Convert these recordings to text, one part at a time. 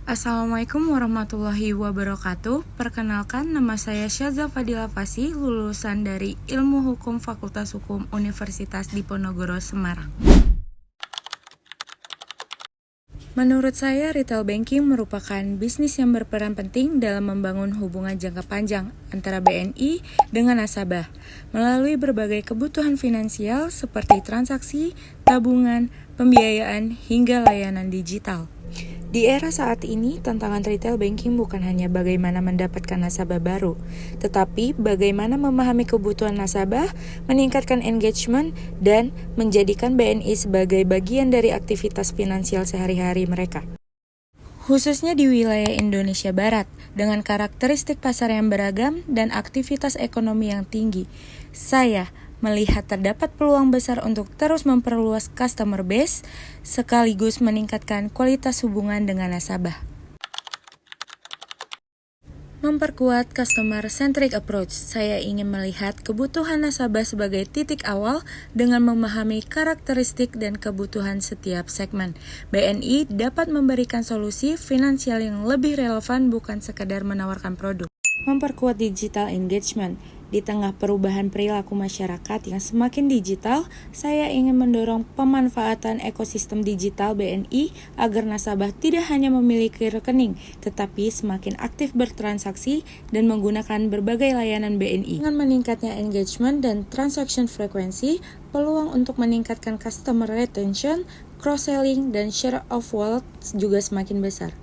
Assalamualaikum warahmatullahi wabarakatuh. Perkenalkan, nama saya Syaza Fadila Fasi, lulusan dari Ilmu Hukum Fakultas Hukum Universitas Diponegoro, Semarang. Menurut saya, retail banking merupakan bisnis yang berperan penting dalam membangun hubungan jangka panjang antara BNI dengan nasabah melalui berbagai kebutuhan finansial seperti transaksi, tabungan, pembiayaan, hingga layanan digital. Di era saat ini, tantangan retail banking bukan hanya bagaimana mendapatkan nasabah baru, tetapi bagaimana memahami kebutuhan nasabah, meningkatkan engagement, dan menjadikan BNI sebagai bagian dari aktivitas finansial sehari-hari mereka. Khususnya di wilayah Indonesia Barat, dengan karakteristik pasar yang beragam dan aktivitas ekonomi yang tinggi, saya melihat terdapat peluang besar untuk terus memperluas customer base, sekaligus meningkatkan kualitas hubungan dengan nasabah. Memperkuat customer-centric approach, saya ingin melihat kebutuhan nasabah sebagai titik awal dengan memahami karakteristik dan kebutuhan setiap segmen. BNI dapat memberikan solusi finansial yang lebih relevan, bukan sekadar menawarkan produk. Memperkuat digital engagement. Di tengah perubahan perilaku masyarakat yang semakin digital, saya ingin mendorong pemanfaatan ekosistem digital BNI agar nasabah tidak hanya memiliki rekening, tetapi semakin aktif bertransaksi dan menggunakan berbagai layanan BNI. Dengan meningkatnya engagement dan transaction frekuensi, peluang untuk meningkatkan customer retention, cross-selling, dan share of wallet juga semakin besar.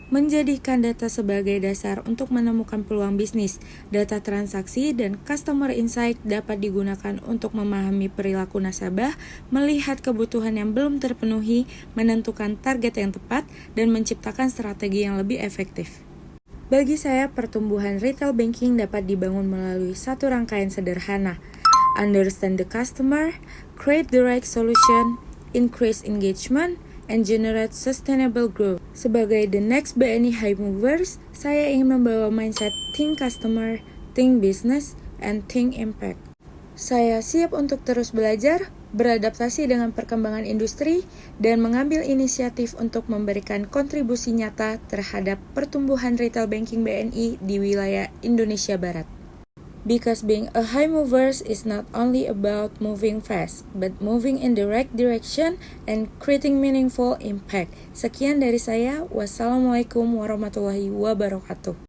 Menjadikan data sebagai dasar untuk menemukan peluang bisnis, data transaksi dan customer insight dapat digunakan untuk memahami perilaku nasabah, melihat kebutuhan yang belum terpenuhi, menentukan target yang tepat, dan menciptakan strategi yang lebih efektif. Bagi saya, pertumbuhan retail banking dapat dibangun melalui satu rangkaian sederhana: understand the customer, create the right solution, increase engagement, and generate sustainable growth. Sebagai the next BNI High Movers, saya ingin membawa mindset think customer, think business, and think impact. Saya siap untuk terus belajar, beradaptasi dengan perkembangan industri, dan mengambil inisiatif untuk memberikan kontribusi nyata terhadap pertumbuhan retail banking BNI di wilayah Indonesia Barat. Because being a high movers is not only about moving fast, but moving in the right direction and creating meaningful impact. Sekian dari saya. Wassalamualaikum warahmatullahi wabarakatuh.